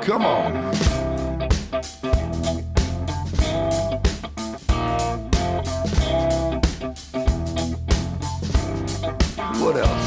Come on. What else?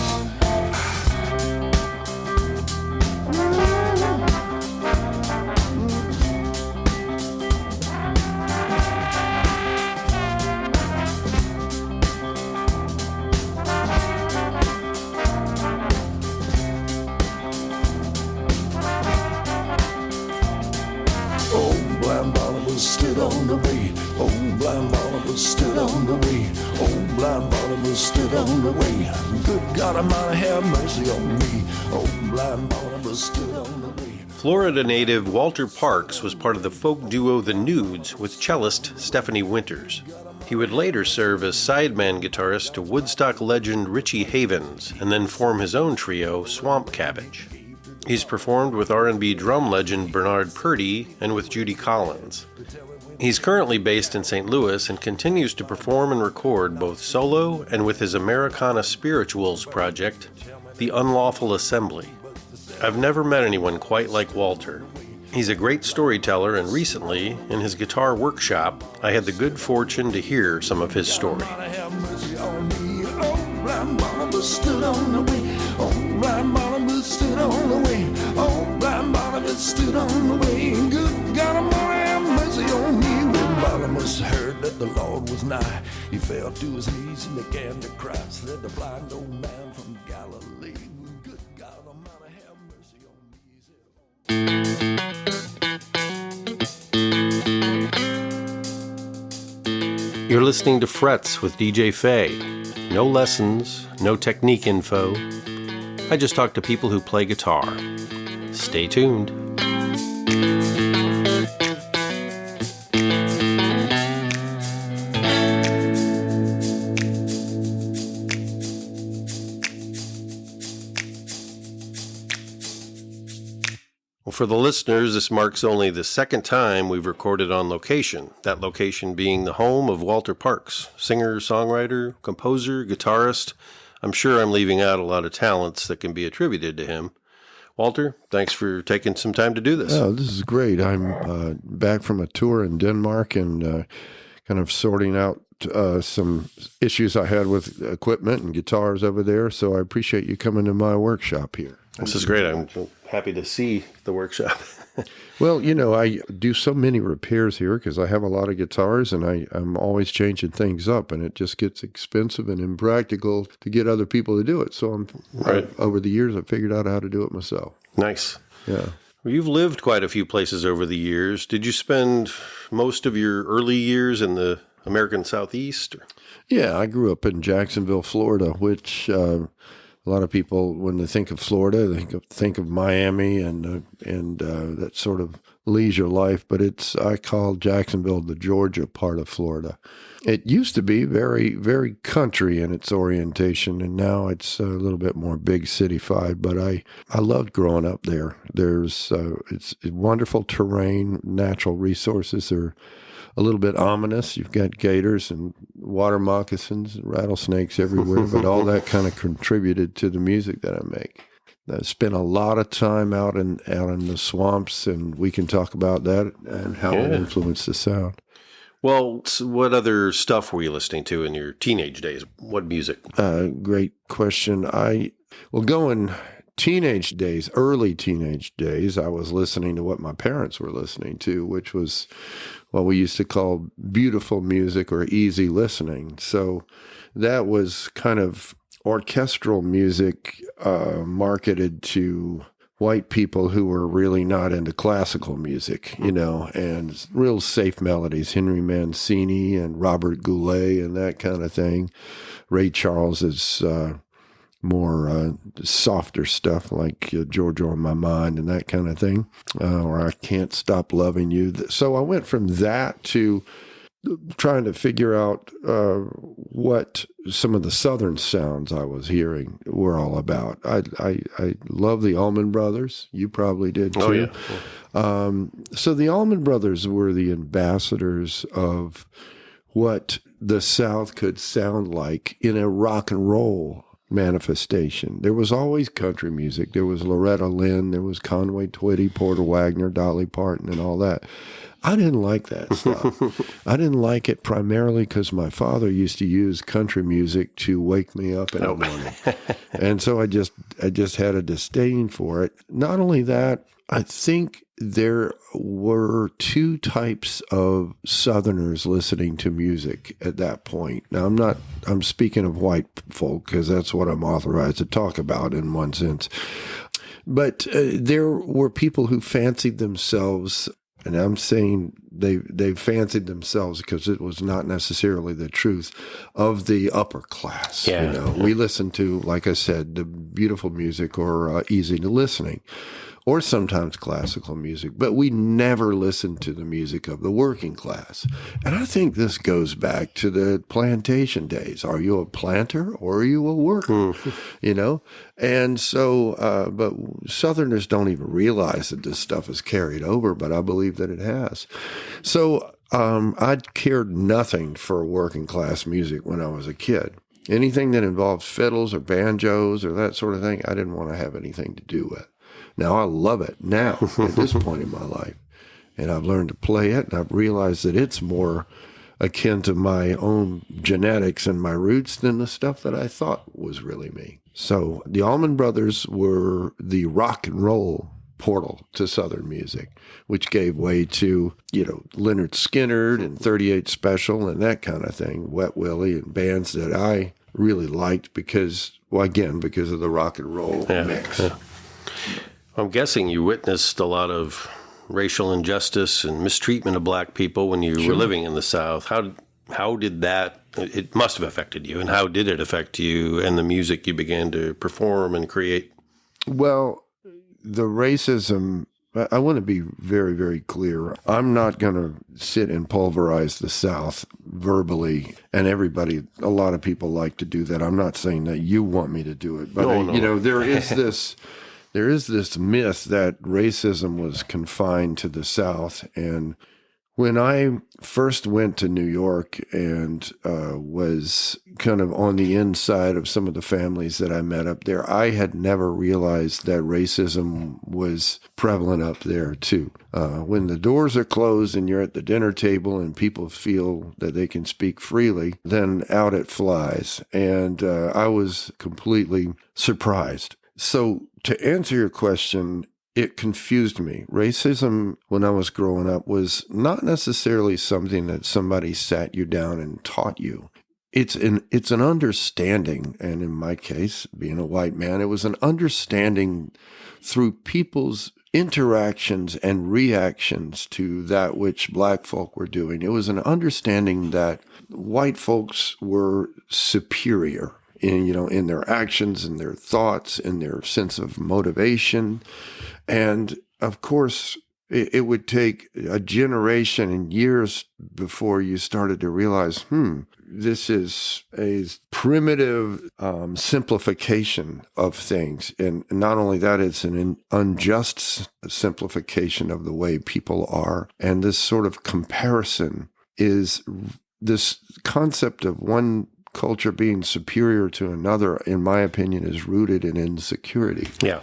Stood on the way. Oh, blind Barnabas stood on the way. Oh, blind Barnabas stood on the way. Good God Almighty, have mercy on me. Oh, blind Barnabas stood on the way. Florida native Walter Parks was part of the folk duo The Nudes with cellist Stephanie Winters. He would later serve as sideman guitarist to Woodstock legend Richie Havens, and then form his own trio, Swamp Cabbage. He's performed with R&B drum legend Bernard Purdie and with Judy Collins. He's currently based in St. Louis and continues to perform and record both solo and with his Americana spirituals project, the Unlawful Assembly. I've never met anyone quite like Walter. He's a great storyteller, and recently, in his guitar workshop, I had the good fortune to hear some of his story. Stood on the way. Oh, blind Barnabas stood on the way. Oh, blind Barnabas stood on the way. Good God Almighty, have mercy on me. When Barnabas heard that the Lord was nigh, he fell to his knees and began to cry. Said the blind old man from Galilee. Good God Almighty, have mercy on me. You're listening to Frets with DJ Fey. No lessons, no technique info. I just talk to people who play guitar. Stay tuned. Well, for the listeners, this marks only the second time we've recorded on location, that location being the home of Walter Parks, singer, songwriter, composer, guitarist. I'm sure I'm leaving out a lot of talents that can be attributed to him. Walter, thanks for taking some time to do this. Oh, this is great. I'm back from a tour in Denmark and kind of sorting out some issues I had with equipment and guitars over there, so I appreciate you coming to my workshop here. This is great. I'm happy to see the workshop. Well, you know, I do so many repairs here because I have a lot of guitars and I'm always changing things up, and it just gets expensive and impractical to get other people to do it. So over the years, I've figured out how to do it myself. Nice. Yeah. Well, you've lived quite a few places over the years. Did you spend most of your early years in the American Southeast? Yeah, I grew up in Jacksonville, Florida, which a lot of people, when they think of Florida, they think of Miami and that sort of leisure life. But I call Jacksonville the Georgia part of Florida. It used to be very, very country in its orientation, and now it's a little bit more big city-fied. But I loved growing up there. It's wonderful terrain, natural resources are a little bit ominous. You've got gators and water moccasins and rattlesnakes everywhere, but all that kind of contributed to the music that I make. I spent a lot of time out in the swamps, and we can talk about that and how it influenced the sound. Well, what other stuff were you listening to in your teenage days? What music? Great question. Going teenage days, early teenage days, I was listening to what my parents were listening to, which was what we used to call beautiful music or easy listening. So that was kind of orchestral music marketed to white people who were really not into classical music, and real safe melodies, Henry Mancini and Robert Goulet and that kind of thing. Ray Charles's more softer stuff like Georgia on My Mind and that kind of thing, or I Can't Stop Loving You. So I went from that to trying to figure out what some of the Southern sounds I was hearing were all about. I love the Allman Brothers. You probably did too. Oh, yeah. So the Allman Brothers were the ambassadors of what the South could sound like in a rock and roll manifestation. There was always country music. There was Loretta Lynn, there was Conway Twitty, Porter Wagner, Dolly Parton, and all that. I didn't like that stuff. I didn't like it primarily because my father used to use country music to wake me up in the morning. And so I just had a disdain for it. Not only that, I think there were two types of Southerners listening to music at that point. Now, I'm speaking of white folk because that's what I'm authorized to talk about in one sense. But there were people who fancied themselves, and I'm saying they fancied themselves because it was not necessarily the truth, of the upper class. Yeah. You know, we listened to, like I said, the beautiful music or easy to listening, or sometimes classical music, but we never listened to the music of the working class. And I think this goes back to the plantation days. Are you a planter or are you a worker? You know? And so, but Southerners don't even realize that this stuff is carried over, but I believe that it has. So I cared nothing for working class music when I was a kid. Anything that involved fiddles or banjos or that sort of thing, I didn't want to have anything to do with. Now, I love it now at this point in my life. And I've learned to play it, and I've realized that it's more akin to my own genetics and my roots than the stuff that I thought was really me. So the Allman Brothers were the rock and roll portal to Southern music, which gave way to, Leonard Skinner and 38 Special and that kind of thing, Wet Willie, and bands that I really liked because of the rock and roll mix. Yeah. I'm guessing you witnessed a lot of racial injustice and mistreatment of black people when you were living in the South. How did that, it must have affected you, and how did it affect you and the music you began to perform and create? Well, the racism, I want to be very, very clear. I'm not going to sit and pulverize the South verbally, and a lot of people like to do that. I'm not saying that you want me to do it, but No. There is this myth that racism was confined to the South. And when I first went to New York and was kind of on the inside of some of the families that I met up there, I had never realized that racism was prevalent up there too. When the doors are closed and you're at the dinner table and people feel that they can speak freely, then out it flies. And I was completely surprised. So to answer your question, it confused me. Racism, when I was growing up, was not necessarily something that somebody sat you down and taught you. It's an understanding, and in my case, being a white man, it was an understanding through people's interactions and reactions to that which black folk were doing. It was an understanding that white folks were superior in their actions, in their thoughts, in their sense of motivation. And of course, it would take a generation and years before you started to realize, this is a primitive simplification of things. And not only that, it's an unjust simplification of the way people are. And this sort of comparison is this concept of one culture being superior to another, in my opinion, is rooted in insecurity. Yeah.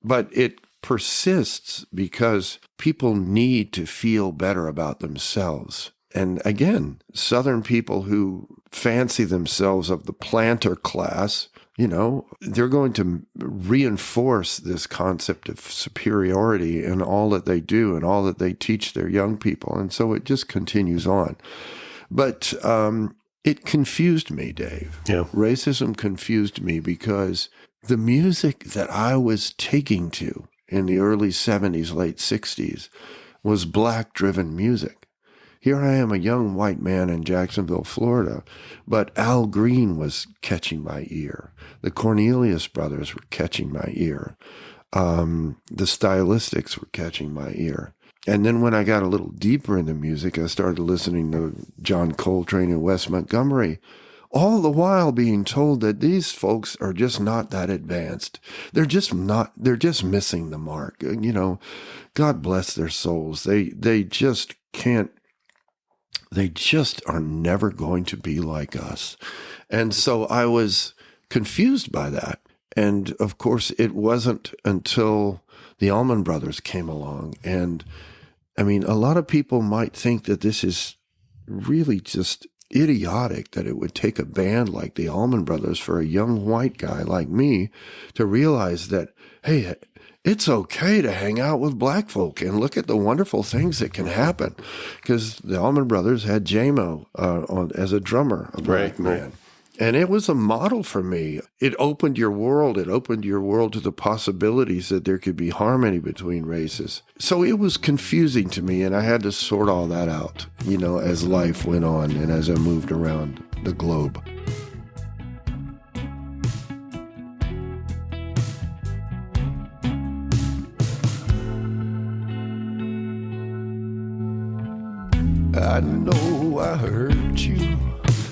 But it persists because people need to feel better about themselves. And again, Southern people who fancy themselves of the planter class, they're going to reinforce this concept of superiority in all that they do and all that they teach their young people. And so it just continues on. But it confused me, Dave. Yeah. Racism confused me because the music that I was taking to in the early 70s, late 60s was black-driven music. Here I am, a young white man in Jacksonville, Florida, but Al Green was catching my ear. The Cornelius Brothers were catching my ear. The Stylistics were catching my ear. And then when I got a little deeper into music, I started listening to John Coltrane and Wes Montgomery, all the while being told that these folks are just not that advanced. They're just missing the mark. God bless their souls. They just are never going to be like us. And so I was confused by that. And of course, it wasn't until the Allman Brothers came along. And I mean, a lot of people might think that this is really just idiotic, that it would take a band like the Allman Brothers for a young white guy like me to realize that, hey, it's okay to hang out with black folk and look at the wonderful things that can happen. Because the Allman Brothers had J-Mo as a drummer, a black man. Right. And it was a model for me. It opened your world. It opened your world to the possibilities that there could be harmony between races. So it was confusing to me, and I had to sort all that out, as life went on and as I moved around the globe. I know I hurt you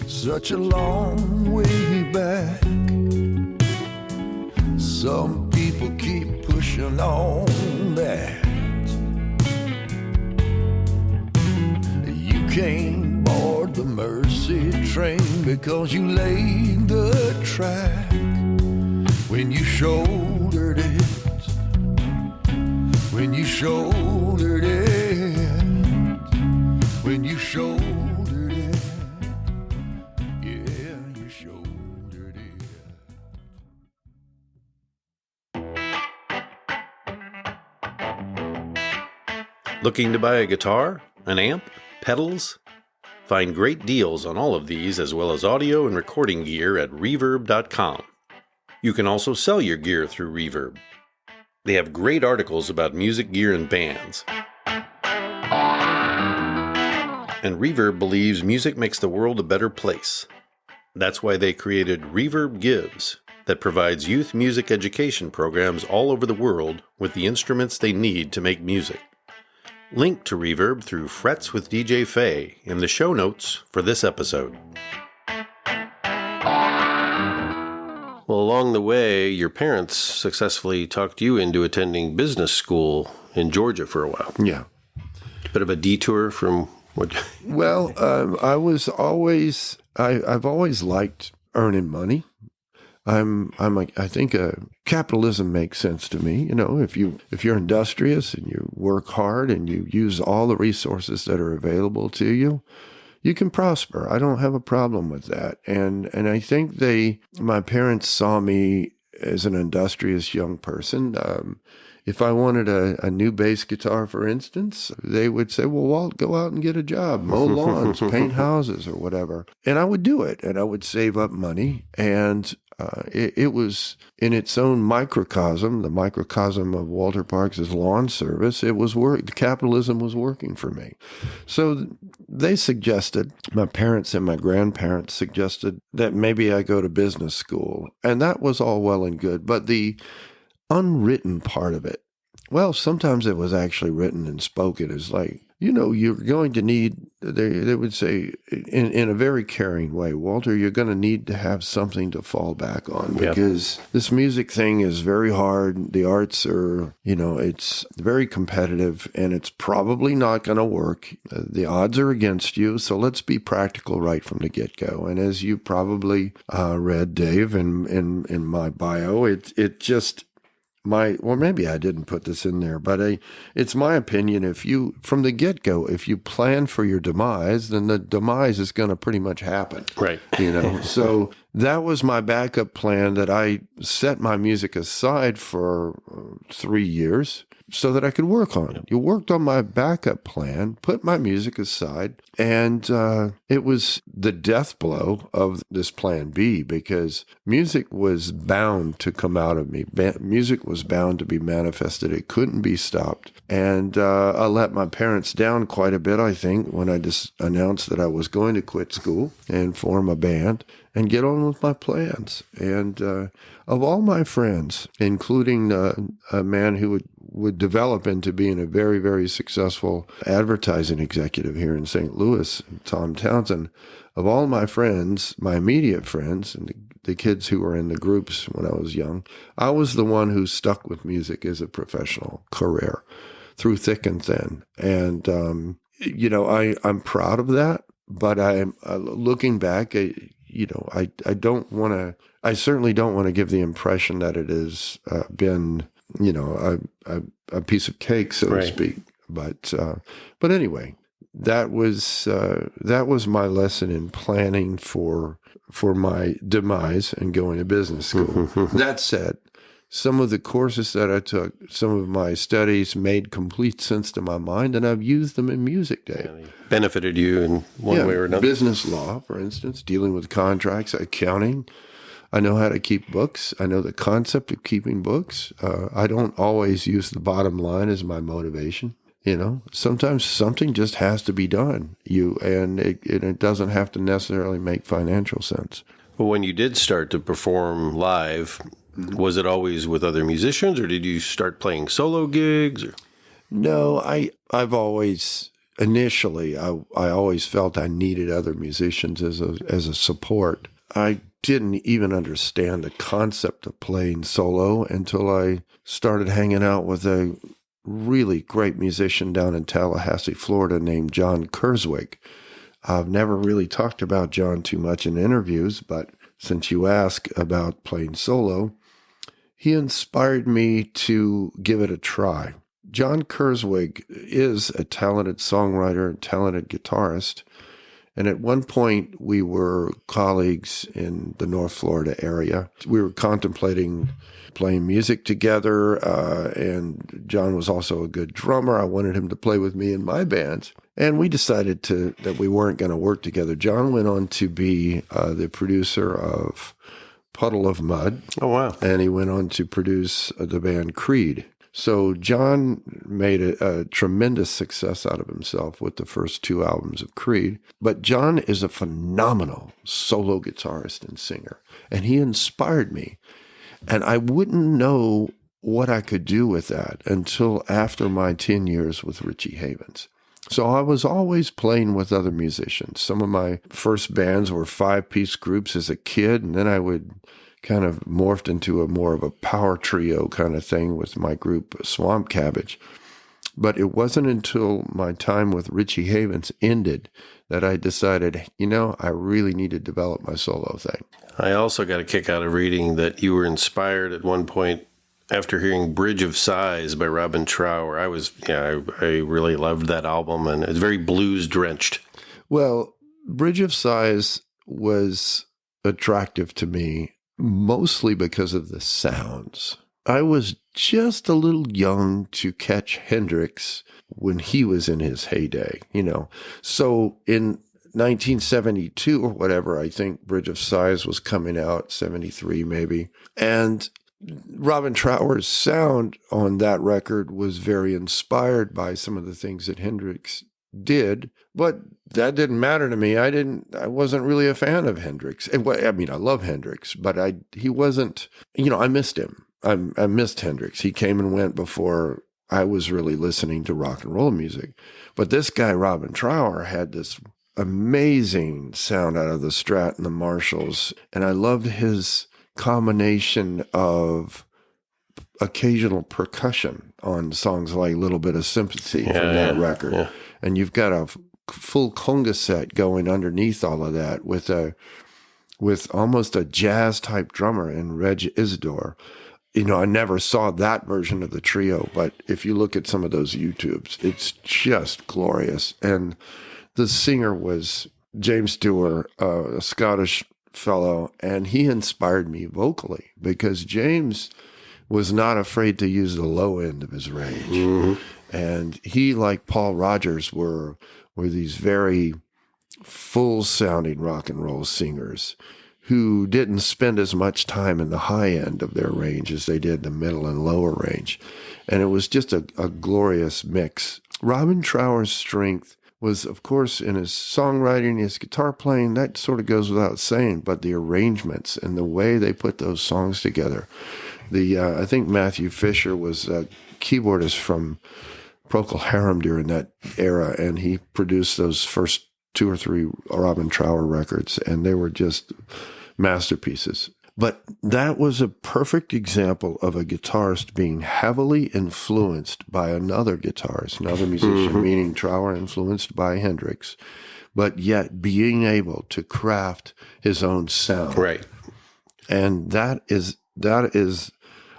such a long way back. Some people keep pushing on that. You can't board the mercy train because you laid the track when you shouldered it. When you shouldered it. When you shouldered it. Yeah, you shouldered it. Looking to buy a guitar, an amp, pedals? Find great deals on all of these as well as audio and recording gear at reverb.com. You can also sell your gear through Reverb. They have great articles about music gear and bands. And Reverb believes music makes the world a better place. That's why they created Reverb Gives, that provides youth music education programs all over the world with the instruments they need to make music. Link to Reverb through Frets with DJ Fey in the show notes for this episode. Well, along the way, your parents successfully talked you into attending business school in Georgia for a while. Yeah. Bit of a detour from... Well, I've always liked earning money. I think capitalism makes sense to me. If you're industrious and you work hard and you use all the resources that are available to you, you can prosper. I don't have a problem with that. And I think my parents saw me as an industrious young person. If I wanted a new bass guitar, for instance, they would say, well, Walt, go out and get a job, mow lawns, paint houses or whatever. And I would do it, and I would save up money. And it was in its own microcosm, the microcosm of Walter Parks' lawn service. Capitalism was working for me. So they suggested, my parents and my grandparents suggested that maybe I go to business school. And that was all well and good. But the unwritten part of it, well, sometimes it was actually written and spoken as like, you're going to need, they would say in a very caring way, Walter, you're going to need to have something to fall back on because this music thing is very hard. The arts are, it's very competitive and it's probably not going to work. The odds are against you. So let's be practical right from the get-go. And as you probably read, Dave, in my bio, it just... maybe I didn't put this in there, but it's my opinion, from the get-go, if you plan for your demise, then the demise is going to pretty much happen. Right. So that was my backup plan, that I set my music aside for 3 years so that I could work on it. You worked on my backup plan, put my music aside, and it was the death blow of this plan B, because music was bound to come out of me. Music was bound to be manifested. It couldn't be stopped. And I let my parents down quite a bit, I think, when I just announced that I was going to quit school and form a band and get on with my plans. And of all my friends, including a man who would develop into being a very, very successful advertising executive here in St. Louis, Tom Townsend, of all my friends, my immediate friends, and the kids who were in the groups when I was young, I was the one who stuck with music as a professional career through thick and thin. And, I'm proud of that, but I'm looking back, I don't want to, I certainly don't want to give the impression that it has been, a piece of cake, so to speak. But anyway, that was my lesson in planning for my demise and going to business school. That said, some of the courses that I took, some of my studies made complete sense to my mind, and I've used them in music, Dave. Yeah, benefited you in one way or another. Business law, for instance, dealing with contracts, accounting. I know how to keep books. I know the concept of keeping books. I don't always use the bottom line as my motivation. Sometimes something just has to be done. And it doesn't have to necessarily make financial sense. Well, when you did start to perform live, was it always with other musicians, or did you start playing solo gigs? Or? No, I've always initially I always felt I needed other musicians as a support. I didn't even understand the concept of playing solo until I started hanging out with a really great musician down in Tallahassee, Florida, named John Kurzweg. I've never really talked about John too much in interviews, but since you ask about playing solo, he inspired me to give it a try. John Kurzweg is a talented songwriter and talented guitarist. And at one point, we were colleagues in the North Florida area. We were contemplating playing music together, and John was also a good drummer. I wanted him to play with me in my bands. And we decided that we weren't going to work together. John went on to be the producer of Puddle of Mud. Oh, wow. And he went on to produce the band Creed. So John made a tremendous success out of himself with the first 2 albums of Creed. But John is a phenomenal solo guitarist and singer, and he inspired me. And I wouldn't know what I could do with that until after my 10 years with Richie Havens. So I was always playing with other musicians. Some of my first bands were 5-piece groups as a kid, and then I would kind of morphed into more of a power trio kind of thing with my group Swamp Cabbage. But it wasn't until my time with Richie Havens ended that I decided, I really need to develop my solo thing. I also got a kick out of reading that you were inspired at one point after hearing Bridge of Sighs by Robin Trower. I really loved that album, and it's very blues drenched. Well, Bridge of Sighs was attractive to me mostly because of the sounds. I was just a little young to catch Hendrix when he was in his heyday, So in 1972 or whatever, I think Bridge of Sighs was coming out, 73 maybe. And Robin Trower's sound on that record was very inspired by some of the things that Hendrix did, but that didn't matter to me. I wasn't really a fan of Hendrix. I love Hendrix, but he wasn't, I missed him. I missed Hendrix. He came and went before I was really listening to rock and roll music. But this guy, Robin Trower, had this amazing sound out of the Strat and the Marshalls. And I loved his combination of occasional percussion on songs like Little Bit of Sympathy from that record. Yeah. And you've got a full conga set going underneath all of that with almost a jazz type drummer in Reg Isidore. I never saw that version of the trio, but if you look at some of those YouTubes, it's just glorious. And the singer was James Stewart, a Scottish fellow, and he inspired me vocally because James was not afraid to use the low end of his range. Mm-hmm. And he, like Paul Rodgers, were these very full-sounding rock and roll singers who didn't spend as much time in the high end of their range as they did the middle and lower range. And it was just a glorious mix. Robin Trower's strength was, of course, in his songwriting, his guitar playing. That sort of goes without saying, but the arrangements and the way they put those songs together. I think Matthew Fisher was a keyboardist from Procol Harum during that era, and he produced those first 2 or 3 Robin Trower records, and they were just masterpieces. But that was a perfect example of a guitarist being heavily influenced by another guitarist, another musician, meaning Trower influenced by Hendrix, but yet being able to craft his own sound. Right. And that is,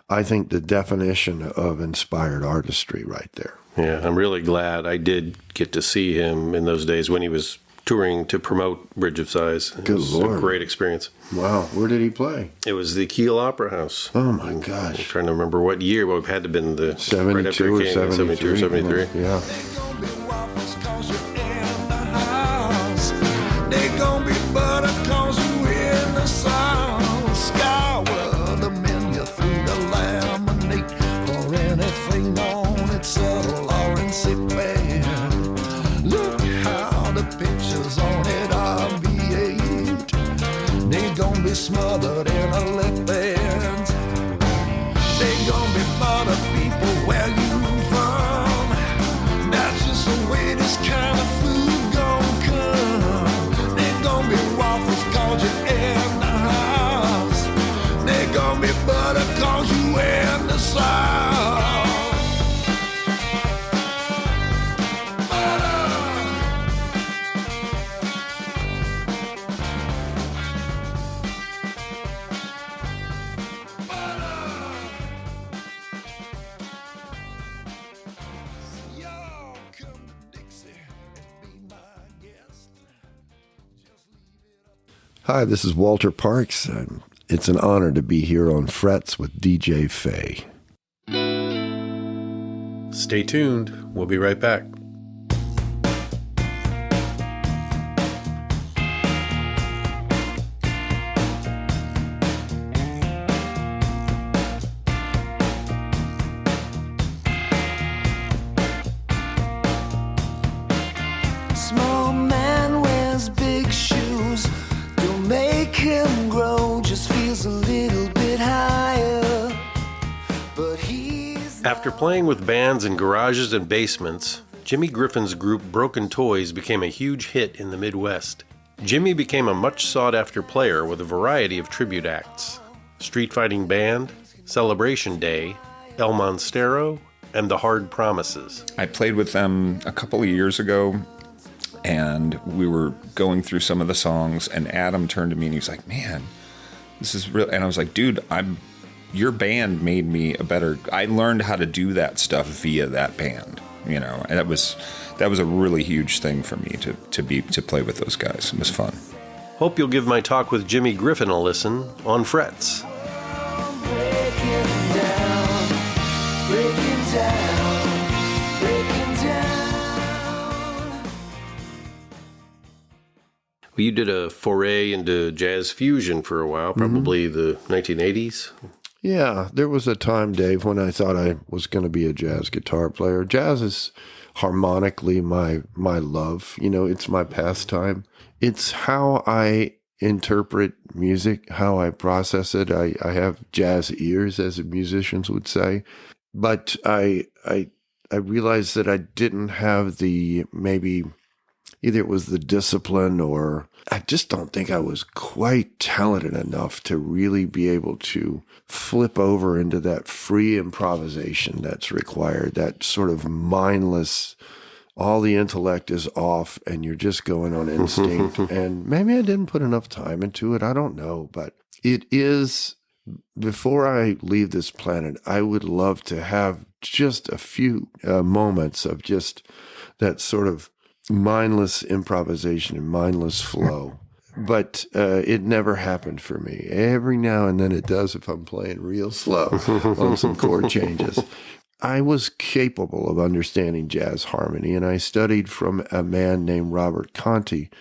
I think, the definition of inspired artistry right there. Yeah, I'm really glad I did get to see him in those days when he was touring to promote Bridge of Sighs. It was Lord. a great experience. Wow. Where did he play? It was the Kiel Opera House. Oh, my I'm gosh. trying to remember what year, but it had to have been the 72 right after or it came, 73. 72 or 73. Yeah. They gon' be waffles 'cause you're in the house. They gon' be butter 'cause you in the south. Scour the menu through the laminate for anything on its subtle or in sick bed. Look how the pictures on it are V8. They gon' be smothered in a lip band. They gon' be butter people where you from. That's just the way this kind of food gon' come. They gon' be waffles 'cause you're in the house. They gon' be butter 'cause you in the south. Y'all come to Dixie and be my guest. Just leave it up. Hi, this is Walter Parks. It's an honor to be here on Frets with DJ Fey. Stay tuned. We'll be right back. Small man wears big shoes. Don't make him grow, just feels a little bit higher. But he's After playing with bands in garages and basements, Jimmy Griffin's group Broken Toys became a huge hit in the Midwest. Jimmy became a much sought-after player with a variety of tribute acts: Street Fighting Band, Celebration Day, El Monstero, and The Hard Promises. I played with them a couple of years ago, and we were going through some of the songs, and Adam turned to me and he was like, "Man, this is real." And I was like, "Dude, your band made me I learned how to do that stuff via that band, you know." And that was a really huge thing for me to play with those guys. It was fun. Hope you'll give my talk with Jimmy Griffin a listen on Frets. breaking down, breaking down, breaking down. Well, you did a foray into jazz fusion for a while, probably the 1980s. Yeah, there was a time, Dave, when I thought I was going to be a jazz guitar player. Jazz is harmonically my love. You know, it's my pastime. It's how I interpret music, how I process it. I have jazz ears, as the musicians would say. But I realized that I didn't have maybe either it was the discipline or I just don't think I was quite talented enough to really be able to flip over into that free improvisation that's required, that sort of mindless, all the intellect is off and you're just going on instinct. And maybe I didn't put enough time into it. I don't know. But it is, before I leave this planet, I would love to have just a few moments of just that sort of mindless improvisation and mindless flow. But it never happened for me. Every now and then it does if I'm playing real slow on some chord changes. I was capable of understanding jazz harmony, and I studied from a man named Robert Conti,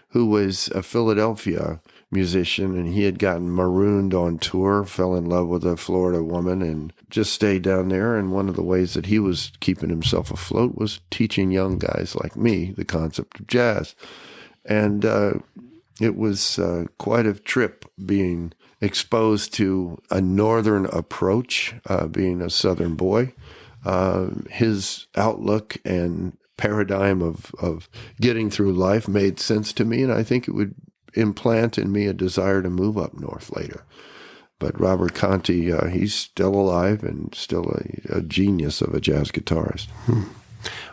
who was a Philadelphia musician, and he had gotten marooned on tour, fell in love with a Florida woman, and just stayed down there. And one of the ways that he was keeping himself afloat was teaching young guys like me the concept of jazz. And it was quite a trip being exposed to a northern approach, being a southern boy. His outlook and paradigm of getting through life made sense to me, and I think it would implant in me a desire to move up north later. But Robert Conti, he's still alive and still a genius of a jazz guitarist.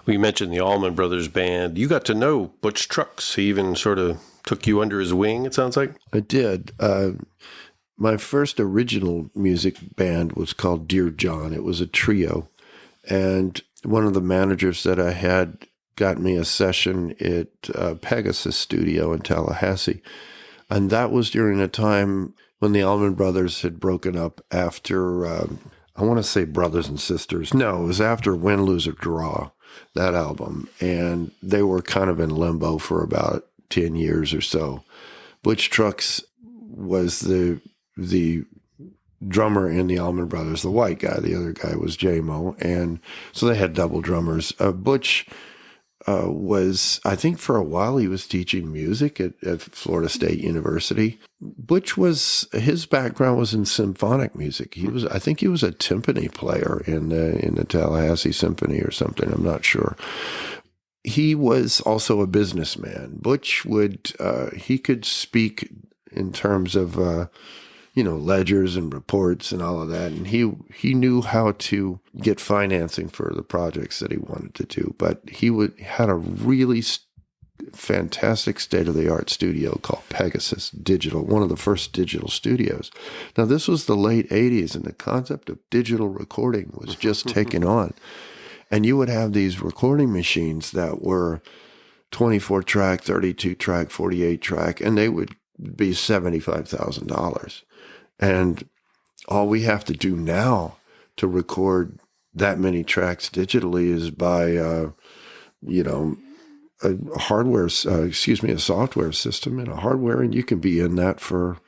We mentioned the Allman Brothers Band. You got to know Butch Trucks. He even sort of took you under his wing, it sounds like. I did. My first original music band was called Dear John. It was a trio. And one of the managers that I had got me a session at Pegasus Studio in Tallahassee. And that was during a time when the Allman Brothers had broken up after, I want to say Brothers and Sisters. No, it was after Win, Lose, or Draw, that album. And they were kind of in limbo for about 10 years or so. Butch Trucks was the drummer in the Allman Brothers, the white guy. The other guy was J-Mo. And so they had double drummers. Butch was, I think for a while, he was teaching music at Florida State University. Butch his background was in symphonic music. I think he was a timpani player in the Tallahassee Symphony or something. I'm not sure. He was also a businessman. Butch he could speak in terms of, ledgers and reports and all of that. And he knew how to get financing for the projects that he wanted to do. But he had a really fantastic state-of-the-art studio called Pegasus Digital, one of the first digital studios. Now, this was the late 80s, and the concept of digital recording was just taking on. And you would have these recording machines that were 24-track, 32-track, 48-track, and they would be $75,000. And all we have to do now to record that many tracks digitally is buy, a software system and a hardware, and you can be in that for,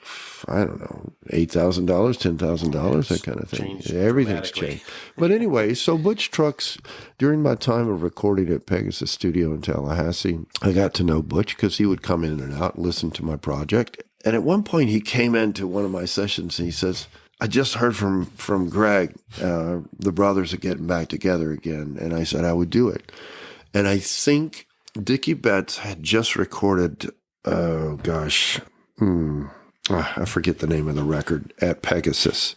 I don't know, $8,000, $10,000, that kind of thing. Everything's changed. But anyway, so Butch Trucks, during my time of recording at Pegasus Studio in Tallahassee, I got to know Butch because he would come in and out and listen to my project. And at one point, he came into one of my sessions and he says, I just heard from Greg, the brothers are getting back together again. And I said I would do it. And I think Dickie Betts had just recorded, I forget the name of the record, at Pegasus.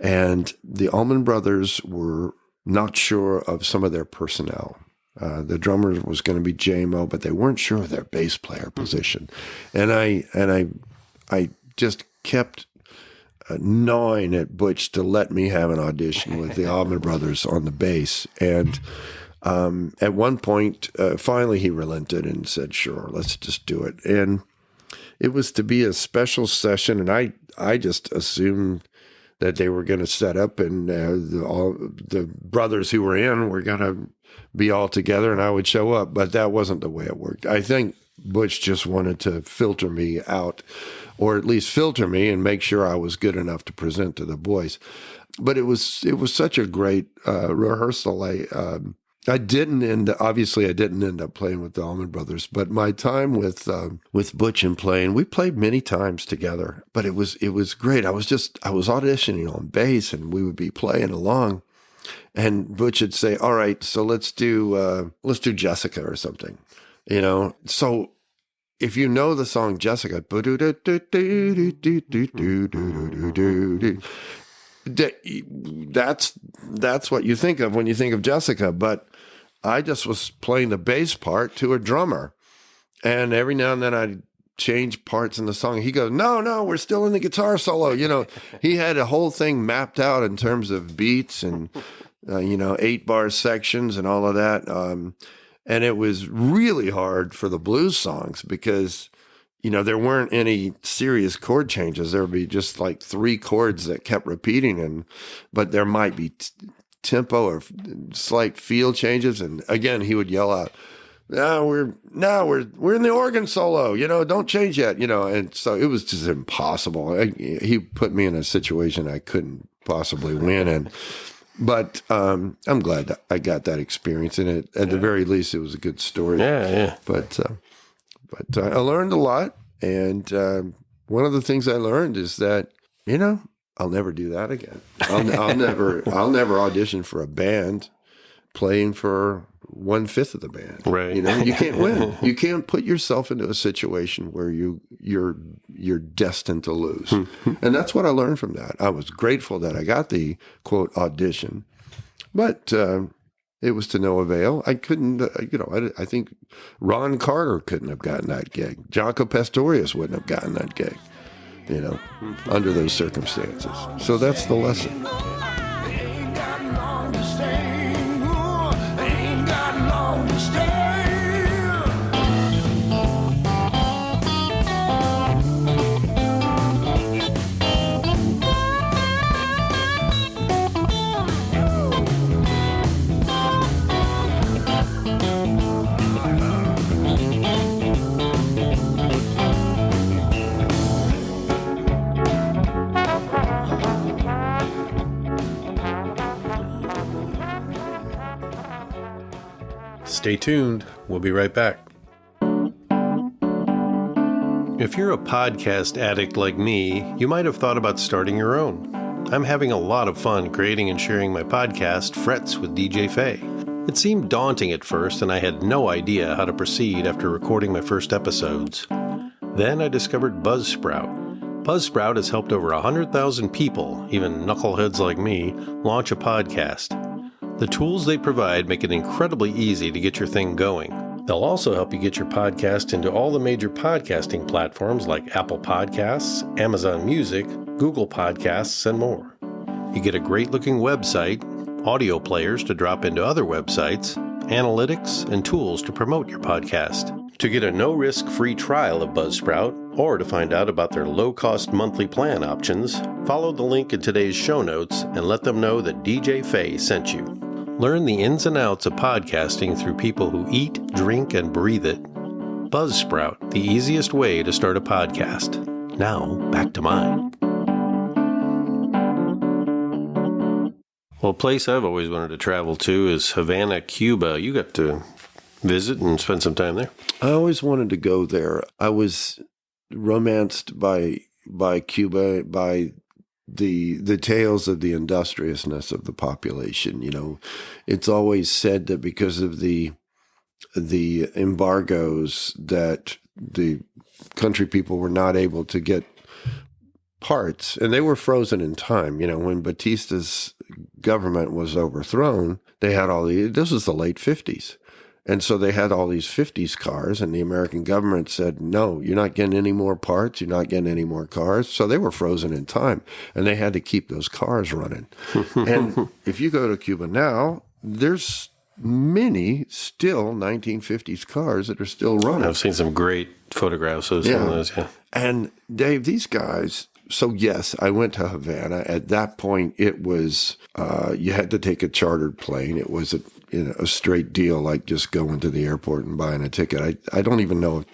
And the Allman Brothers were not sure of some of their personnel. The drummer was going to be J-Mo, but they weren't sure of their bass player position. And I just kept gnawing at Butch to let me have an audition with the Allman Brothers on the bass. And at one point, finally he relented and said, sure, let's just do it. And it was to be a special session, and I just assumed that they were going to set up and all the brothers who were in were going to be all together and I would show up. But that wasn't the way it worked. I think Butch just wanted to filter me out, or at least filter me and make sure I was good enough to present to the boys. But it was such a great rehearsal. I didn't end up playing with the Allman Brothers, but my time with Butch and playing, we played many times together, but it was great. I was auditioning on bass and we would be playing along and Butch would say, all right, so let's do Jessica or something, So if you know the song Jessica, that's what you think of when you think of Jessica, but I just was playing the bass part to a drummer, and every now and then I'd change parts in the song. He goes, no, we're still in the guitar solo. He had a whole thing mapped out in terms of beats and 8-bar sections and all of that. And it was really hard for the blues songs because there weren't any serious chord changes. There would be just like 3 chords that kept repeating, but there might be tempo or slight feel changes. And again, he would yell out, we're in the organ solo, don't change yet, And so it was just impossible. He put me in a situation I couldn't possibly win in. But I'm glad that I got that experience in it. At the very least, it was a good story. Yeah. But I learned a lot, and one of the things I learned is that I'll never do that again. I'll never audition for a band playing for 1/5 of the band. Right. You can't win. You can't put yourself into a situation where you're destined to lose. And that's what I learned from that. I was grateful that I got the quote audition, but It was to no avail. I couldn't, I think Ron Carter couldn't have gotten that gig. Jaco Pastorius wouldn't have gotten that gig, under those circumstances. So that's the lesson. Ain't got long to stay. Ooh, ain't got long to stay. Stay tuned. We'll be right back. If you're a podcast addict like me, you might have thought about starting your own. I'm having a lot of fun creating and sharing my podcast, Frets with DJ Fey. It seemed daunting at first, and I had no idea how to proceed after recording my first episodes. Then I discovered Buzzsprout. Buzzsprout has helped over 100,000 people, even knuckleheads like me, launch a podcast. The tools they provide make it incredibly easy to get your thing going. They'll also help you get your podcast into all the major podcasting platforms like Apple Podcasts, Amazon Music, Google Podcasts, and more. You get a great-looking website, audio players to drop into other websites, analytics, and tools to promote your podcast. To get a no-risk free trial of Buzzsprout, or to find out about their low-cost monthly plan options, follow the link in today's show notes and let them know that DJ Fey sent you. Learn the ins and outs of podcasting through people who eat, drink, and breathe it. Buzzsprout, the easiest way to start a podcast. Now, back to mine. Well, a place I've always wanted to travel to is Havana, Cuba. You got to visit and spend some time there. I always wanted to go there. I was romanced by Cuba, by the tales of the industriousness of the population. It's always said that because of the embargoes that the country people were not able to get parts, and they were frozen in time. When Batista's government was overthrown, they had this was the late 50s. And so they had all these 50s cars, and the American government said, no, you're not getting any more parts. You're not getting any more cars. So they were frozen in time, and they had to keep those cars running. And if you go to Cuba now, there's many still 1950s cars that are still running. I've seen some great photographs of some of those, yeah. And Dave, these guys... So yes, I went to Havana. At that point, it was, you had to take a chartered plane. It was a straight deal, like just going to the airport and buying a ticket. I don't even know.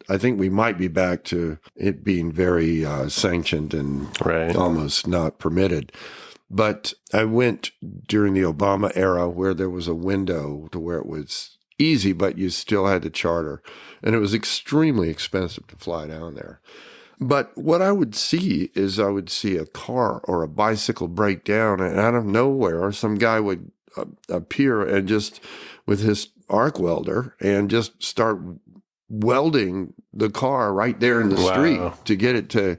I think we might be back to it being very sanctioned and almost not permitted. But I went during the Obama era where there was a window to where it was easy, but you still had to charter. And it was extremely expensive to fly down there. But what I would see is a car or a bicycle break down, and out of nowhere, some guy would appear and just with his arc welder and just start welding the car right there in the street to get it to,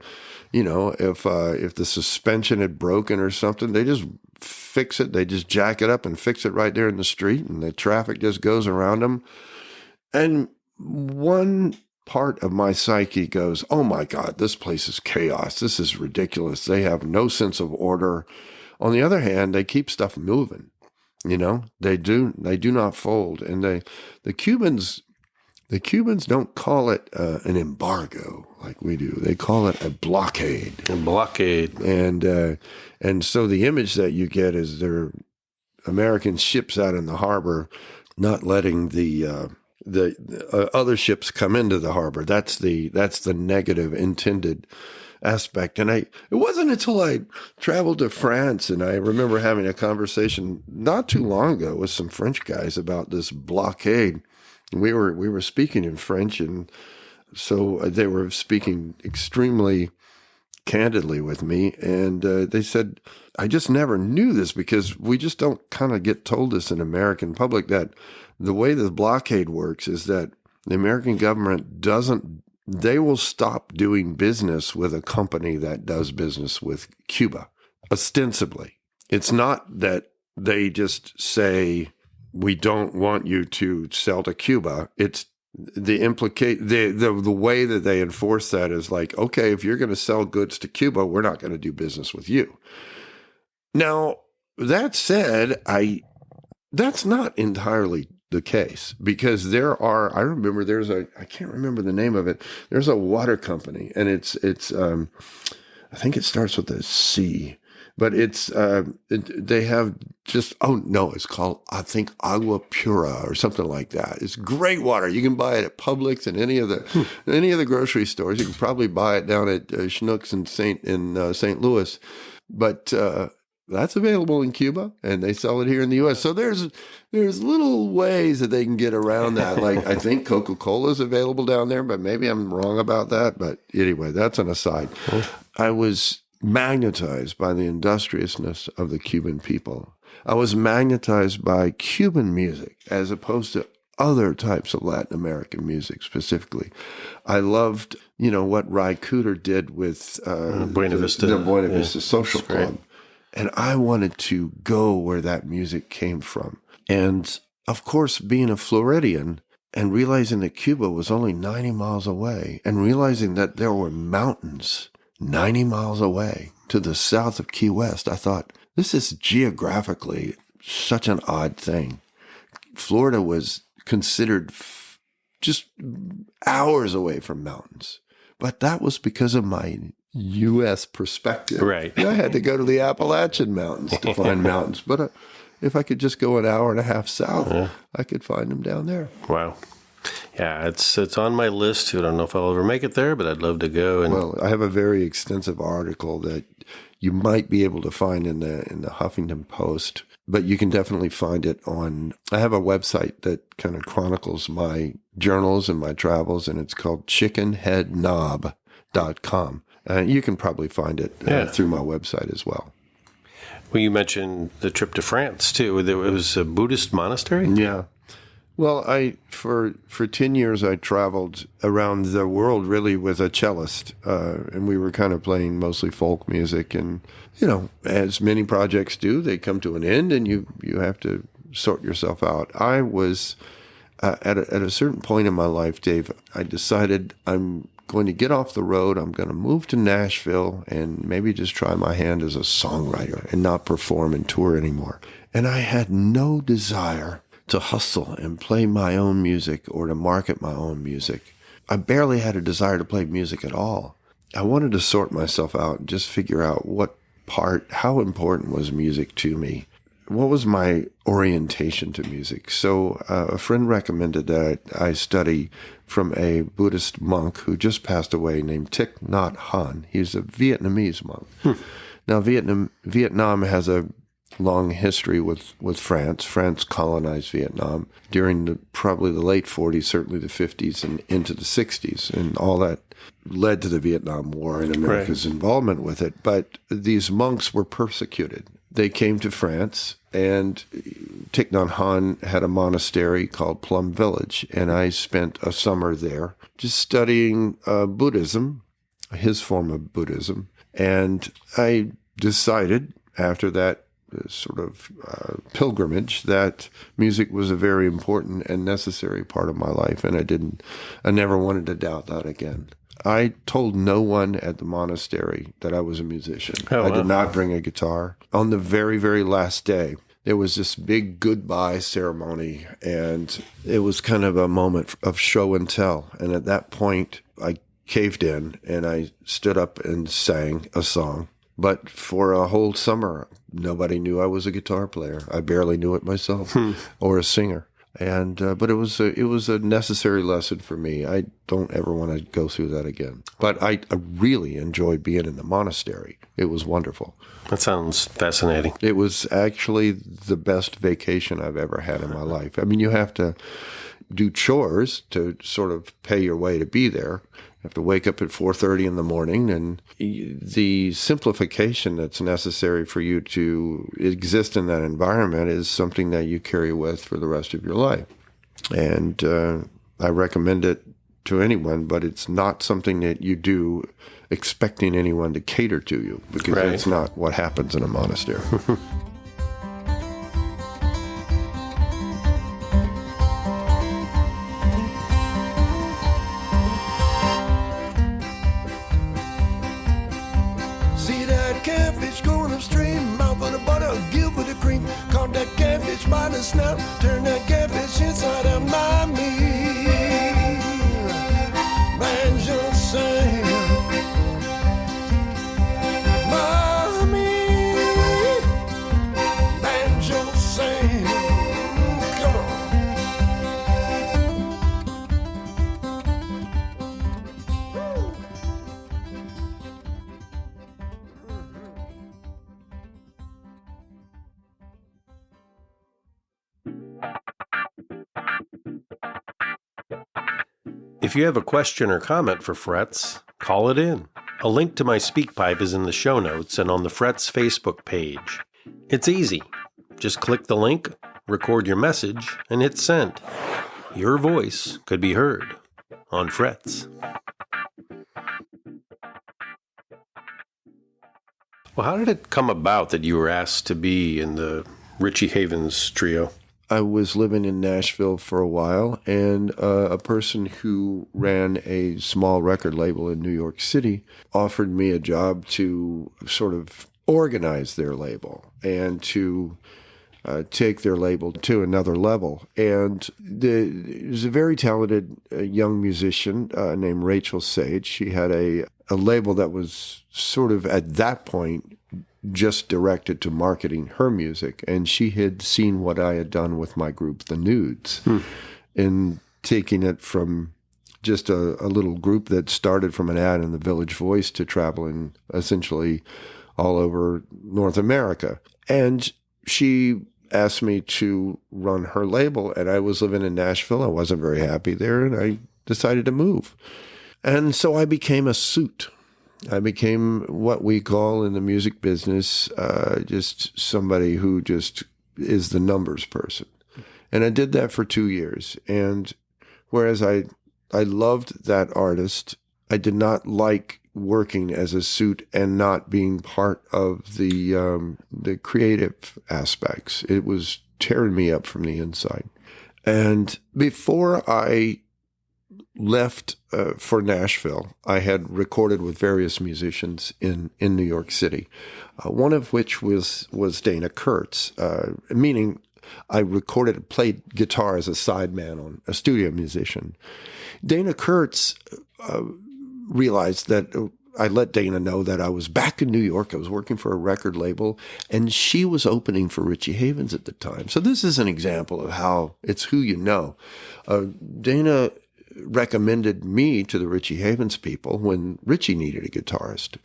if the suspension had broken or something, they just fix it. They just jack it up and fix it right there in the street, and the traffic just goes around them. And one part of my psyche goes, oh my God, this place is chaos. This is ridiculous. They have no sense of order. On the other hand, they keep stuff moving. They do not fold. And the Cubans don't call it an embargo like we do. They call it a blockade. A blockade. And so the image that you get is there are American ships out in the harbor not letting the other ships come into the harbor. That's the negative intended aspect. And it wasn't until I traveled to France, and I remember having a conversation not too long ago with some French guys about this blockade. We were speaking in French, and so they were speaking extremely candidly with me, and they said, I just never knew this, because we just don't kind of get told this in American public, that the way the blockade works is that the American government they will stop doing business with a company that does business with Cuba, ostensibly. It's not that they just say, we don't want you to sell to Cuba. It's the way that they enforce that is like, okay, if you're going to sell goods to Cuba, we're not going to do business with you. Now, that said, that's not entirely the case, because I remember I can't remember the name of it. There's a water company, and it's I think it starts with a C, but they have it's called, I think, Agua Pura or something like that. It's great water. You can buy it at Publix and any of the grocery stores. You can probably buy it down at Schnucks in St. Louis, but that's available in Cuba, and they sell it here in the U.S. So there's little ways that they can get around that. Like, I think Coca-Cola is available down there, but maybe I'm wrong about that. But anyway, that's an aside. I was magnetized by the industriousness of the Cuban people. I was magnetized by Cuban music as opposed to other types of Latin American music specifically. I loved, what Ry Cooder did with Buena Vista. The Buena Vista Social Club. And I wanted to go where that music came from. And of course, being a Floridian and realizing that Cuba was only 90 miles away, and realizing that there were mountains 90 miles away to the south of Key West, I thought, this is geographically such an odd thing. Florida was considered just hours away from mountains. But that was because of my U.S. perspective. Right. I had to go to the Appalachian Mountains to find mountains. But if I could just go an hour and a half south, I could find them down there. Wow. Yeah, it's on my list. I don't know if I'll ever make it there, but I'd love to go. Well, I have a very extensive article that you might be able to find in the Huffington Post, but you can definitely find it on. I have a website that kind of chronicles my journals and my travels, and it's called chickenheadknob.com. You can probably find it through my website as well. Well, you mentioned the trip to France, too. It was a Buddhist monastery? Yeah. Well, for 10 years, I traveled around the world really with a cellist, and we were kind of playing mostly folk music. And, as many projects do, they come to an end, and you have to sort yourself out. I was, at a certain point in my life, Dave, I decided I'm going to get off the road. I'm going to move to Nashville and maybe just try my hand as a songwriter and not perform and tour anymore. And I had no desire to hustle and play my own music or to market my own music. I barely had a desire to play music at all. I wanted to sort myself out and just figure out how important was music to me. What was my orientation to music? So a friend recommended that I study from a Buddhist monk who just passed away named Thich Nhat Hanh. He's a Vietnamese monk. Now, Vietnam has a long history with France. France colonized Vietnam during probably the late 40s, certainly the 50s, and into the 60s. And all that led to the Vietnam War and America's involvement with it. But these monks were persecuted. They came to France, and Thich Nhat Hanh had a monastery called Plum Village, and I spent a summer there just studying Buddhism, his form of Buddhism. And I decided after that sort of pilgrimage that music was a very important and necessary part of my life, and I never wanted to doubt that again. I told no one at the monastery that I was a musician. I did not bring a guitar. On the very, very last day, there was this big goodbye ceremony, and it was kind of a moment of show and tell. And at that point, I caved in, and I stood up and sang a song. But for a whole summer, nobody knew I was a guitar player. I barely knew it myself, or a singer. And but it was a necessary lesson for me. I don't ever want to go through that again. But I really enjoyed being in the monastery. It was wonderful. That sounds fascinating. It was actually the best vacation I've ever had in my life. I mean, you have to do chores to sort of pay your way to be there. You have to wake up at 4:30 in the morning, and the simplification that's necessary for you to exist in that environment is something that you carry with for the rest of your life. And I recommend it to anyone, but it's not something that you do expecting anyone to cater to you, because that's not what happens in a monastery. See that catfish going upstream, mouth of the butter, give it the cream. Caught that catfish by the snout, turn that catfish inside out, mommy. Banjo sing, mommy. Banjo sing, come on. If you have a question or comment for Frets, call it in. A link to my SpeakPipe is in the show notes and on the Frets Facebook page. It's easy. Just click the link, record your message, and hit send. Your voice could be heard on Frets. Well, how did it come about that you were asked to be in the Richie Havens trio? I was living in Nashville for a while, and a person who ran a small record label in New York City offered me a job to sort of organize their label and to take their label to another level. And there's a very talented young musician named Rachel Sage. She had a label that was sort of at that point just directed to marketing her music, and she had seen what I had done with my group, the Nudes, in taking it from just a little group that started from an ad in the Village Voice to traveling essentially all over North America. And she asked me to run her label, and I was living in Nashville. I wasn't very happy there, and I decided to move. And so I became a suit. I became what we call in the music business just somebody who just is the numbers person. And I did that for 2 years. And whereas I loved that artist, I did not like working as a suit and not being part of the creative aspects. It was tearing me up from the inside. And before I left for Nashville, I had recorded with various musicians in New York City, one of which was Dana Kurtz, meaning I recorded and played guitar as a sideman on a studio musician. Dana Kurtz realized that I let Dana know that I was back in New York. I was working for a record label, and she was opening for Richie Havens at the time. So this is an example of how it's who you know. Dana recommended me to the Richie Havens people when Richie needed a guitarist.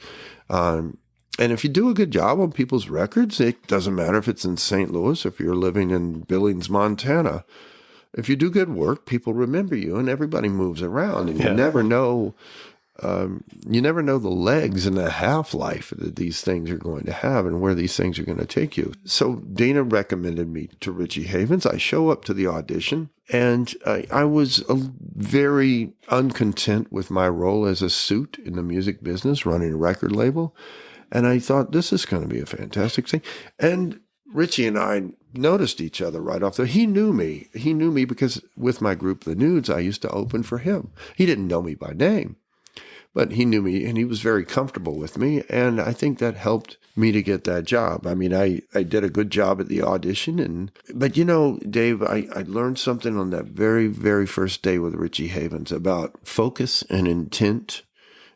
And if you do a good job on people's records, it doesn't matter if it's in St. Louis, if you're living in Billings, Montana. If you do good work, people remember you, and everybody moves around, and you never know. You never know the legs and the half-life that these things are going to have and where these things are going to take you. So Dana recommended me to Richie Havens. I show up to the audition, and I was very uncontent with my role as a suit in the music business, running a record label. And I thought, this is going to be a fantastic thing. And Richie and I noticed each other right off. He knew me. He knew me because with my group, the Nudes, I used to open for him. He didn't know me by name, but he knew me, and he was very comfortable with me. And I think that helped me to get that job. I mean, I did a good job at the audition. But you know, Dave, I learned something on that very, very first day with Richie Havens about focus and intent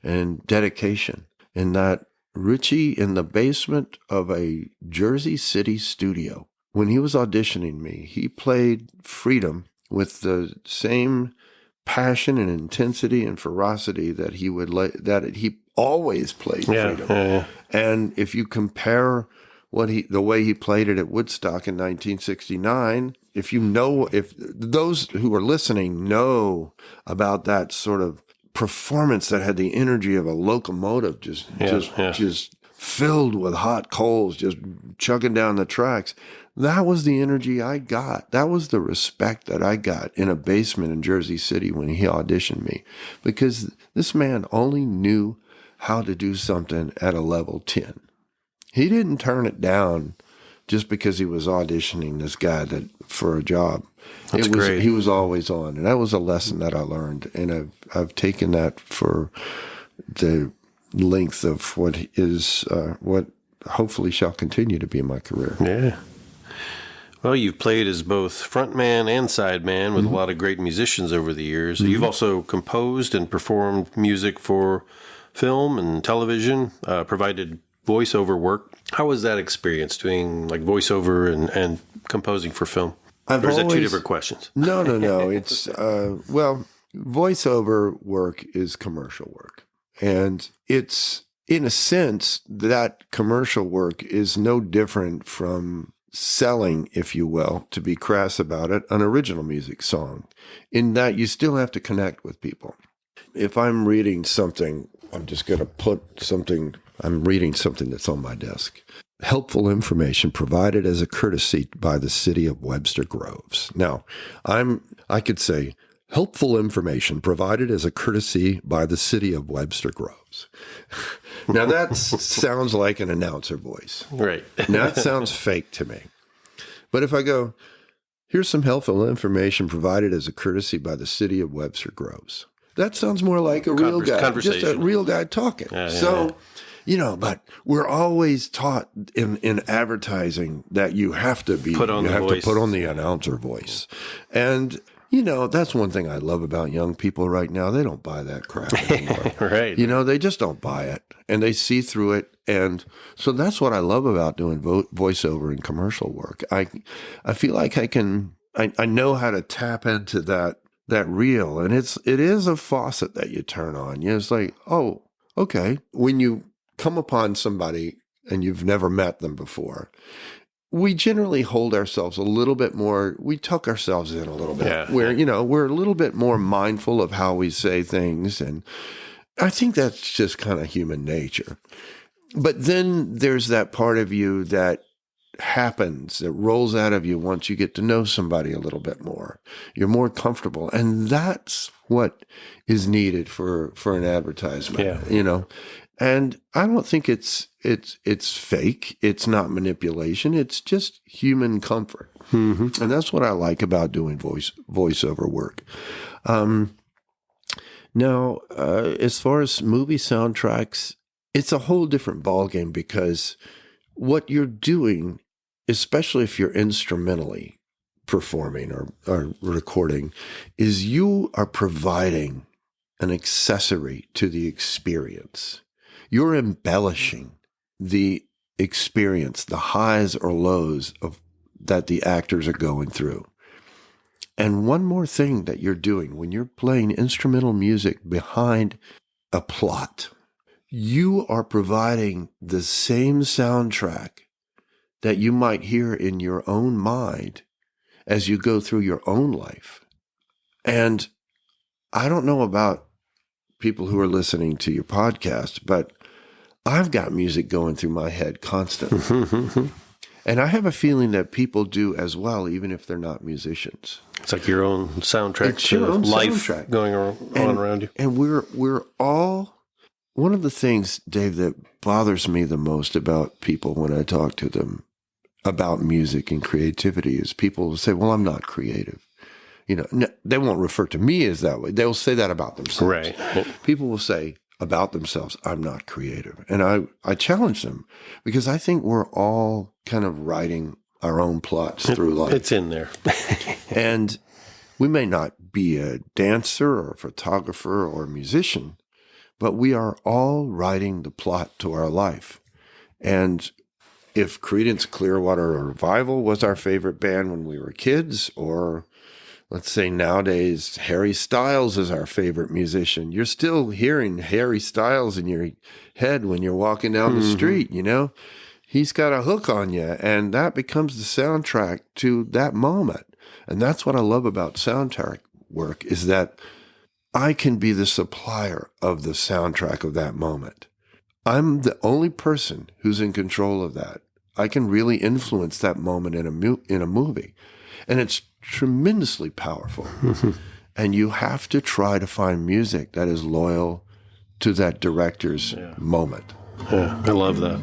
and dedication. And that Richie, in the basement of a Jersey City studio, when he was auditioning me, he played Freedom with the same passion and intensity and ferocity that he always played Freedom. Yeah. And if you compare the way he played it at Woodstock in 1969, if those who are listening know about that sort of performance that had the energy of a locomotive, just filled with hot coals, just chugging down the tracks. That was the energy I got. That was the respect that I got in a basement in Jersey City when he auditioned me, because this man only knew how to do something at a level 10. He didn't turn it down just because he was auditioning this guy for a job. That's great. He was always on, and that was a lesson that I learned, and I've taken that for the length of what hopefully shall continue to be my career. Yeah. Well, you've played as both frontman and sideman with a lot of great musicians over the years. You've also composed and performed music for film and television, provided voiceover work. How was that experience doing like voiceover and composing for film? Or is that two different questions? No. It's, voiceover work is commercial work. And it's, in a sense, that commercial work is no different from selling, if you will, to be crass about it, an original music song, in that you still have to connect with people. If I'm reading something, I'm reading something that's on my desk. Helpful information provided as a courtesy by the city of Webster Groves. Now, I could say, helpful information provided as a courtesy by the city of Webster Groves. Now, that sounds like an announcer voice. Right. Now, that sounds fake to me. But if I go, here's some helpful information provided as a courtesy by the city of Webster Groves, that sounds more like a real guy, just a real guy talking. But we're always taught in advertising that you have to put on the announcer voice. And that's one thing I love about young people right now. They don't buy that crap anymore. Right. They just don't buy it, and they see through it. And so that's what I love about doing voiceover and commercial work. I feel like I know how to tap into that reel, and it is a faucet that you turn on. It's like, oh, okay. When you come upon somebody and you've never met them before, we generally hold ourselves a little bit more, we tuck ourselves in a little bit. Yeah. We're a little bit more mindful of how we say things. And I think that's just kind of human nature. But then there's that part of you that happens, that rolls out of you once you get to know somebody a little bit more. You're more comfortable. And that's what is needed for an advertisement, And I don't think it's fake. It's not manipulation. It's just human comfort. Mm-hmm. And that's what I like about doing voiceover work. Now, as far as movie soundtracks, it's a whole different ballgame, because what you're doing, especially if you're instrumentally performing or recording, is you are providing an accessory to the experience. You're embellishing the experience, the highs or lows that the actors are going through. And one more thing that you're doing when you're playing instrumental music behind a plot, you are providing the same soundtrack that you might hear in your own mind as you go through your own life. And I don't know about people who are listening to your podcast, but I've got music going through my head constantly. And I have a feeling that people do as well, even if they're not musicians. It's like your own soundtrack. It's your own life soundtrack going on around you. And we're all, one of the things, Dave, that bothers me the most about people when I talk to them about music and creativity is people will say, well, I'm not creative. They won't refer to me as that way. They'll say that about themselves. Right. People will say about themselves, I'm not creative. And I challenge them, because I think we're all kind of writing our own plots through life. It's in there. And we may not be a dancer or a photographer or a musician, but we are all writing the plot to our life. And if Creedence Clearwater Revival was our favorite band when we were kids, or let's say nowadays Harry Styles is our favorite musician, you're still hearing Harry Styles in your head when you're walking down the street, He's got a hook on you, and that becomes the soundtrack to that moment. And that's what I love about soundtrack work, is that I can be the supplier of the soundtrack of that moment. I'm the only person who's in control of that. I can really influence that moment in a movie. And it's tremendously powerful. And you have to try to find music that is loyal to that director's moment. Yeah, I love that.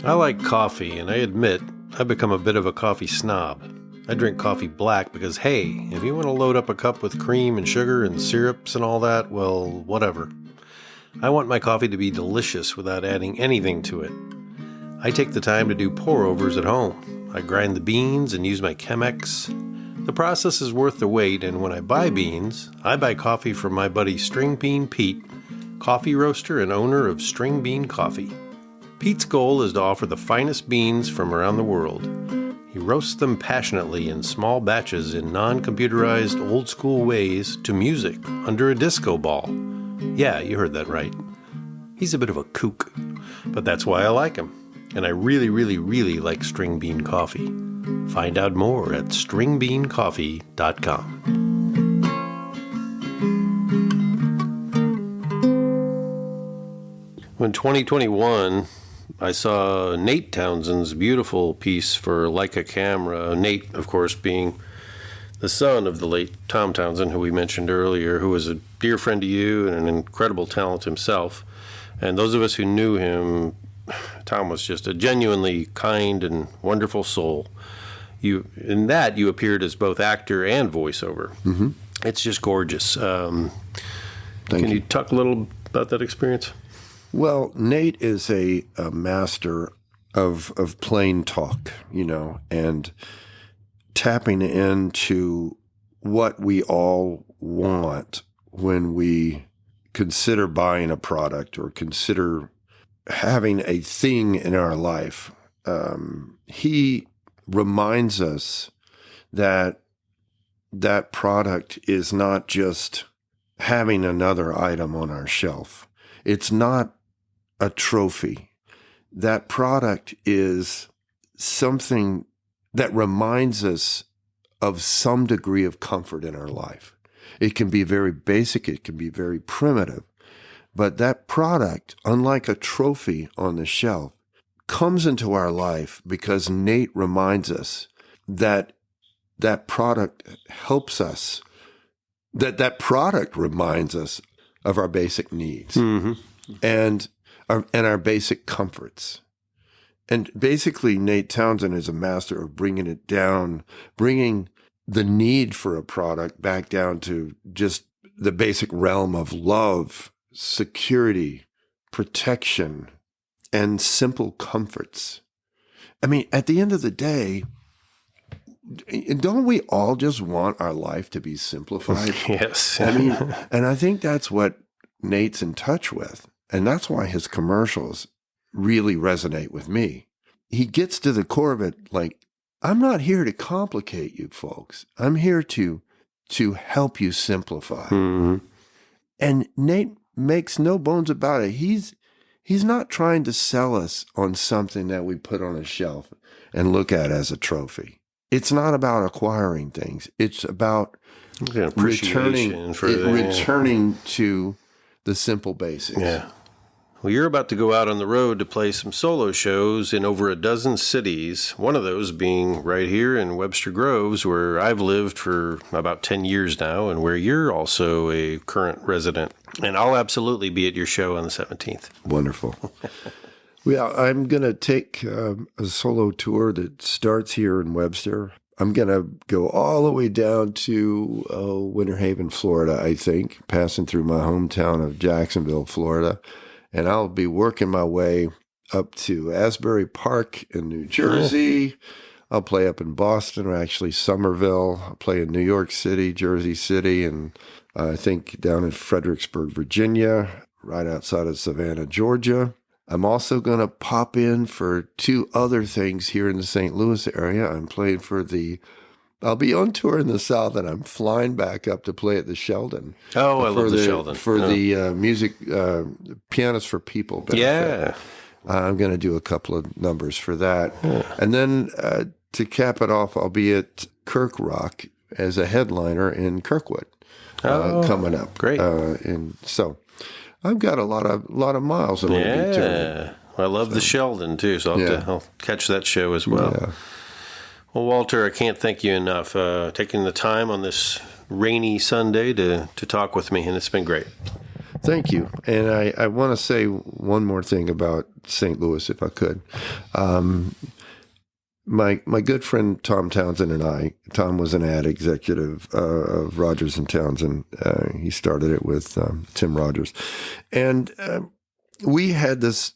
I like coffee, and I admit I've become a bit of a coffee snob. I drink coffee black because, hey, if you want to load up a cup with cream and sugar and syrups and all that, well, whatever. I want my coffee to be delicious without adding anything to it. I take the time to do pour-overs at home. I grind the beans and use my Chemex. The process is worth the wait, and when I buy beans, I buy coffee from my buddy String Bean Pete, coffee roaster and owner of String Bean Coffee. Pete's goal is to offer the finest beans from around the world. He roasts them passionately in small batches in non-computerized old-school ways to music under a disco ball. Yeah, you heard that right. He's a bit of a kook, but that's why I like him. And I really, really, really like String Bean Coffee. Find out more at stringbeancoffee.com. In 2021, I saw Nate Townsend's beautiful piece for Leica Camera. Nate, of course, being the son of the late Tom Townsend, who we mentioned earlier, who was a dear friend to you and an incredible talent himself. And those of us who knew him, Tom was just a genuinely kind and wonderful soul. In that, you appeared as both actor and voiceover. Mm-hmm. It's just gorgeous. Can you talk a little about that experience? Well, Nate is a master of plain talk, and tapping into what we all want when we consider buying a product or consider having a thing in our life. He reminds us that that product is not just having another item on our shelf. It's not a trophy. That product is something that reminds us of some degree of comfort in our life. It can be very basic. It can be very primitive. But that product, unlike a trophy on the shelf, comes into our life because Nate reminds us that that product helps us, that product reminds us of our basic needs and our basic comforts. And basically, Nate Townsend is a master of bringing it down, bringing the need for a product back down to just the basic realm of love, security, protection, and simple comforts. I mean, at the end of the day, don't we all just want our life to be simplified? Yes. I mean, and I think that's what Nate's in touch with. And that's why his commercials really resonate with me. He gets to the core of it like, I'm not here to complicate you folks. I'm here to help you simplify. Mm-hmm. And Nate makes no bones about it. He's not trying to sell us on something that we put on a shelf and look at as a trophy. It's not about acquiring things. It's about returning to the simple basics. Yeah. Well, you're about to go out on the road to play some solo shows in over a dozen cities, one of those being right here in Webster Groves, where I've lived for about 10 years now, and where you're also a current resident. And I'll absolutely be at your show on the 17th. Wonderful. Well, I'm going to take a solo tour that starts here in Webster. I'm going to go all the way down to Winter Haven, Florida, I think, passing through my hometown of Jacksonville, Florida. And I'll be working my way up to Asbury Park in New Jersey. I'll play up in Boston, or actually Somerville. I'll play in New York City, Jersey City, and I think down in Fredericksburg, Virginia, right outside of Savannah, Georgia. I'm also going to pop in for two other things here in the St. Louis area. I'm playing I'll be on tour in the South, and I'm flying back up to play at the Sheldon. Oh, I love the Sheldon. For the music, Pianists for People benefit. Yeah. I'm going to do a couple of numbers for that. Yeah. And then to cap it off, I'll be at Kirk Rock as a headliner in Kirkwood coming up. Great. And so I've got a lot of miles I'm going to be turning. I love the Sheldon, too, so I'll catch that show as well. Yeah. Well, Walter, I can't thank you enough taking the time on this rainy Sunday to talk with me, and it's been great. Thank you. And I want to say one more thing about St. Louis, if I could. my good friend Tom Townsend and I, Tom was an ad executive of Rogers and Townsend. He started it with Tim Rogers. And we had this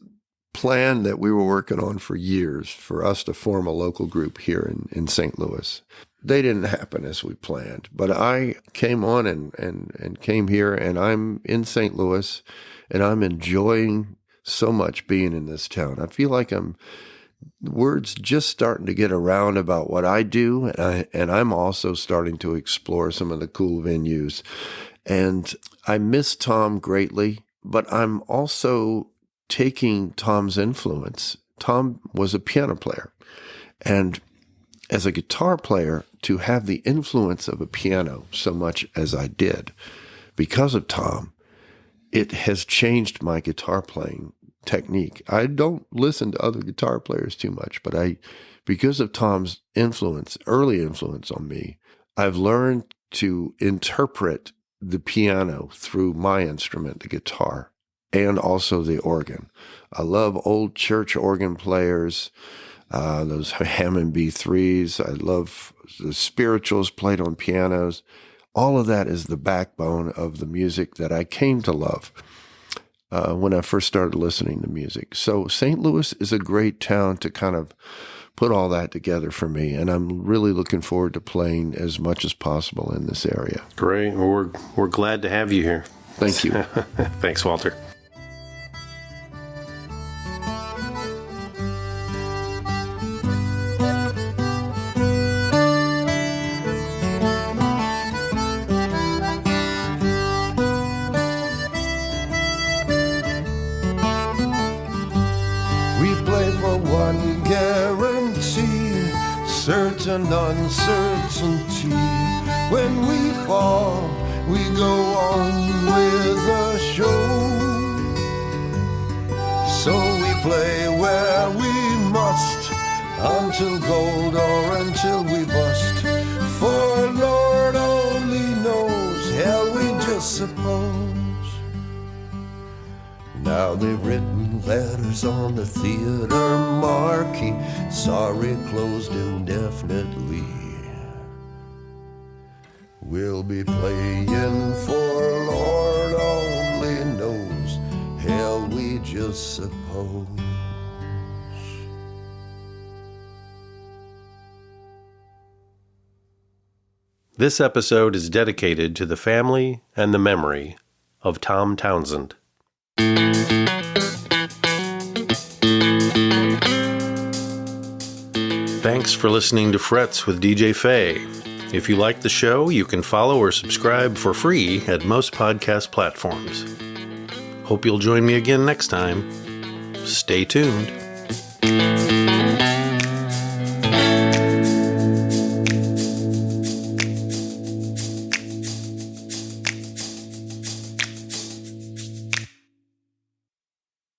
plan that we were working on for years for us to form a local group here in St. Louis. They didn't happen as we planned, but I came on and came here, and I'm in St. Louis, and I'm enjoying so much being in this town. I feel like word's just starting to get around about what I do, and I'm also starting to explore some of the cool venues. And I miss Tom greatly, but I'm also taking Tom's influence. Tom was a piano player, and as a guitar player, to have the influence of a piano so much as I did, because of Tom, it has changed my guitar playing technique. I don't listen to other guitar players too much, but because of Tom's influence, early influence on me, I've learned to interpret the piano through my instrument, the guitar, and also the organ. I love old church organ players, those Hammond B3s. I love the spirituals played on pianos. All of that is the backbone of the music that I came to love when I first started listening to music. So St. Louis is a great town to kind of put all that together for me, and I'm really looking forward to playing as much as possible in this area. Great. Well, we're glad to have you here. Thank you. Thanks, Walter. Certain uncertainty. When we fall, we go on with the show. So we play where we must, until gold or until we bust. For Lord only knows, hell we just suppose. Now they've written letters on the theater marquee, sorry, closed indefinitely. We'll be playing for Lord only knows, hell we just suppose. This episode is dedicated to the family and the memory of Tom Townsend. Thanks for listening to Frets with DJ Fey. If you like the show, you can follow or subscribe for free at most podcast platforms. Hope you'll join me again next time. Stay tuned.